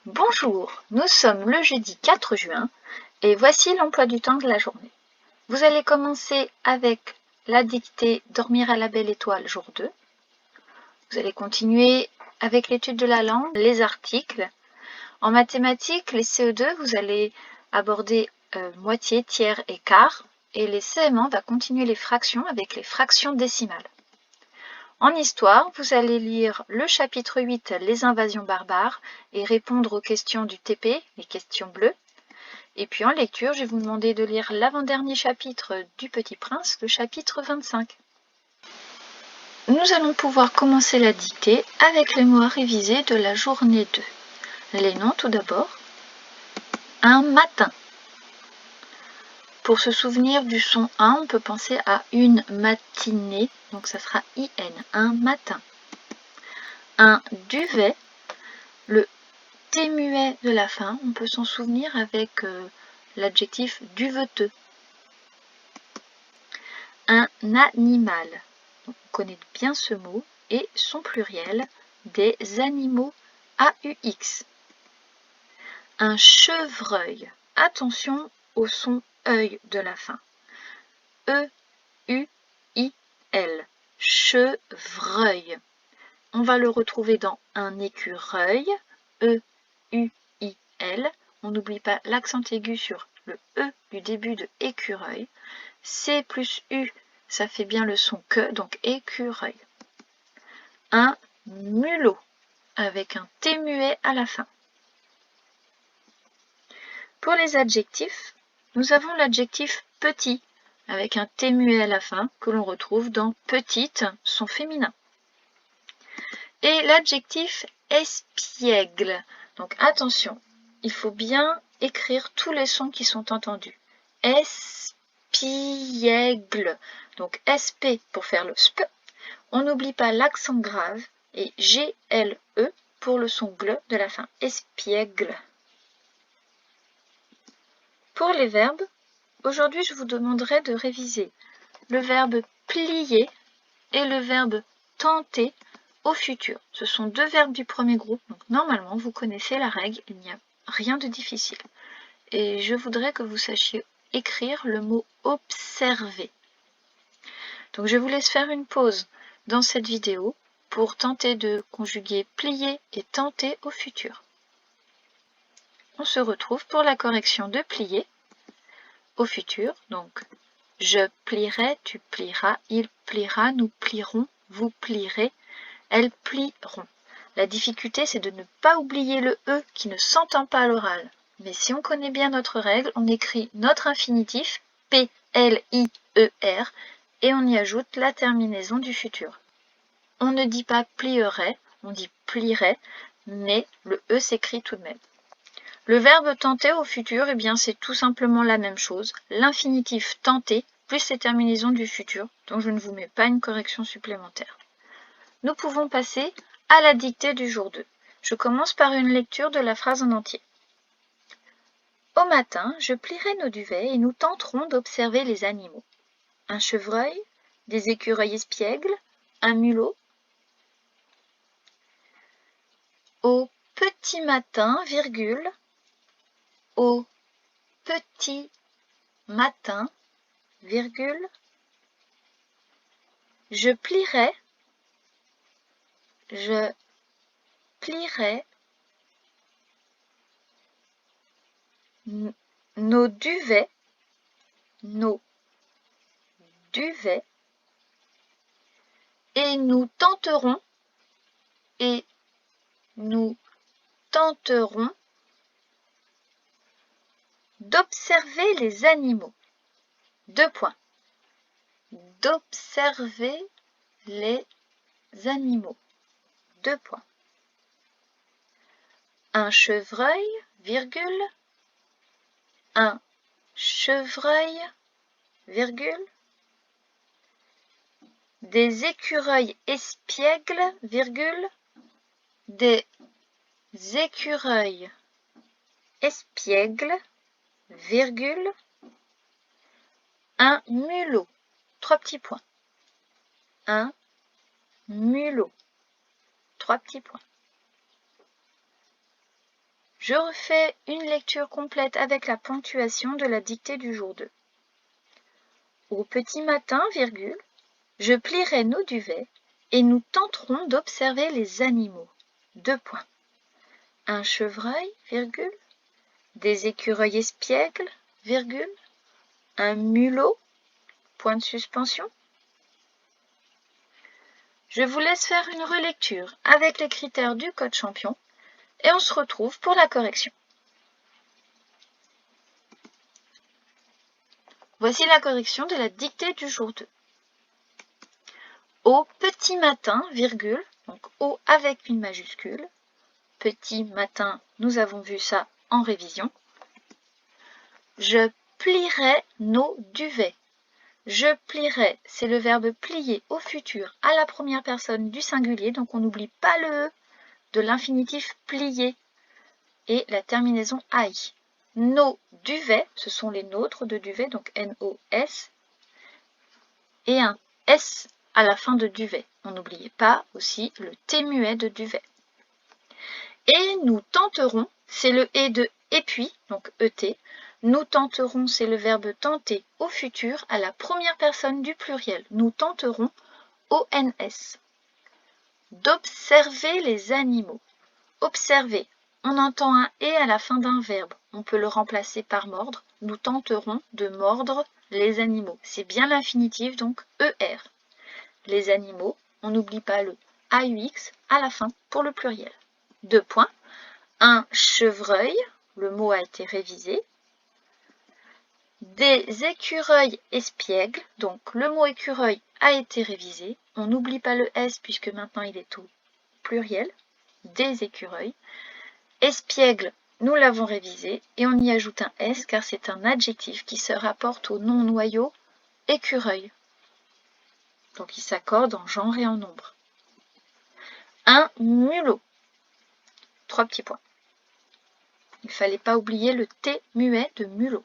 Bonjour, nous sommes le jeudi 4 juin et voici l'emploi du temps de la journée. Vous allez commencer avec la dictée Dormir à la belle étoile, jour 2. Vous allez continuer avec l'étude de la langue, les articles. En mathématiques, les CE2, vous allez aborder moitié, tiers et quart. Et les CM1 va continuer les fractions avec les fractions décimales. En histoire, vous allez lire le chapitre 8, les invasions barbares, et répondre aux questions du TP, les questions bleues. Et puis en lecture, je vais vous demander de lire l'avant-dernier chapitre du Petit Prince, le chapitre 25. Nous allons pouvoir commencer la dictée avec les mots à réviser de la journée 2. Les noms tout d'abord. Un matin. Pour se souvenir du son 1, on peut penser à une matinée, donc ça sera IN, un matin. Un duvet, le T muet de la fin, on peut s'en souvenir avec l'adjectif duveteux. Un animal, donc on connaît bien ce mot, et son pluriel, des animaux, AUX. Un chevreuil, attention au son œil de la fin, EUIL, chevreuil. On va le retrouver dans un écureuil, EUIL. On n'oublie pas l'accent aigu sur le E du début de écureuil. C plus U, ça fait bien le son que, donc écureuil. Un mulot, avec un T muet à la fin. Pour les adjectifs, nous avons l'adjectif petit, avec un T muet à la fin, que l'on retrouve dans petite, son féminin. Et l'adjectif espiègle. Donc attention, il faut bien écrire tous les sons qui sont entendus. Espiègle. Donc SP pour faire le sp. On n'oublie pas l'accent grave et GLE pour le son gle de la fin. Espiègle. Pour les verbes, aujourd'hui je vous demanderai de réviser le verbe plier et le verbe tenter au futur. Ce sont deux verbes du premier groupe, donc normalement vous connaissez la règle, il n'y a rien de difficile. Et je voudrais que vous sachiez écrire le mot observer. Donc je vous laisse faire une pause dans cette vidéo pour tenter de conjuguer plier et tenter au futur. On se retrouve pour la correction de plier au futur. Donc je plierai, tu plieras, il pliera, nous plierons, vous plierez, elles plieront. La difficulté, c'est de ne pas oublier le E qui ne s'entend pas à l'oral. Mais si on connaît bien notre règle, on écrit notre infinitif, P-L-I-E-R, et on y ajoute la terminaison du futur. On ne dit pas plierait, on dit plierait, mais le E s'écrit tout de même. Le verbe tenter au futur, eh bien, c'est tout simplement la même chose. L'infinitif tenter, plus les terminaisons du futur, donc je ne vous mets pas une correction supplémentaire. Nous pouvons passer à la dictée du jour 2. Je commence par une lecture de la phrase en entier. Au matin, je plierai nos duvets et nous tenterons d'observer les animaux. Un chevreuil, des écureuils espiègles, un mulot. Au petit matin, virgule, au petit matin, virgule, je plierai nos duvets, et nous tenterons d'observer les animaux. 2 points. D'observer les animaux. 2 points. Un chevreuil, virgule, un chevreuil, virgule, des écureuils espiègles, virgule, des écureuils espiègles, virgule, un mulot. 3 petits points. Un mulot. 3 petits points. Je refais une lecture complète avec la ponctuation de la dictée du jour 2. Au petit matin, virgule, je plierai nos duvets et nous tenterons d'observer les animaux. 2 points. Un chevreuil, virgule, des écureuils espiègles, virgule, un mulot, point de suspension. Je vous laisse faire une relecture avec les critères du code champion et on se retrouve pour la correction. Voici la correction de la dictée du jour 2. Au petit matin, virgule, donc au avec une majuscule. Petit matin, nous avons vu ça en révision. Je plierai nos duvets. Je plierai, c'est le verbe plier au futur à la première personne du singulier, donc on n'oublie pas le E de l'infinitif plier et la terminaison AI. Nos duvets, ce sont les nôtres de duvet, donc N-O-S, et un S à la fin de duvet. On n'oubliez pas aussi le T muet de duvet. Et nous tenterons, c'est le et de et puis, donc ET. Nous tenterons, c'est le verbe tenter au futur à la première personne du pluriel. Nous tenterons ONS. D'observer les animaux. Observer. On entend un et à la fin d'un verbe. On peut le remplacer par mordre. Nous tenterons de mordre les animaux. C'est bien l'infinitif, donc ER. Les animaux, on n'oublie pas le AUX à la fin pour le pluriel. 2 points. Un chevreuil, le mot a été révisé. Des écureuils espiègles, donc le mot écureuil a été révisé. On n'oublie pas le S puisque maintenant il est au pluriel. Des écureuils. Espiègle, nous l'avons révisé et on y ajoute un S car c'est un adjectif qui se rapporte au nom noyau écureuil. Donc il s'accorde en genre et en nombre. Un mulot. 3 petits points. Il ne fallait pas oublier le T muet de mulot.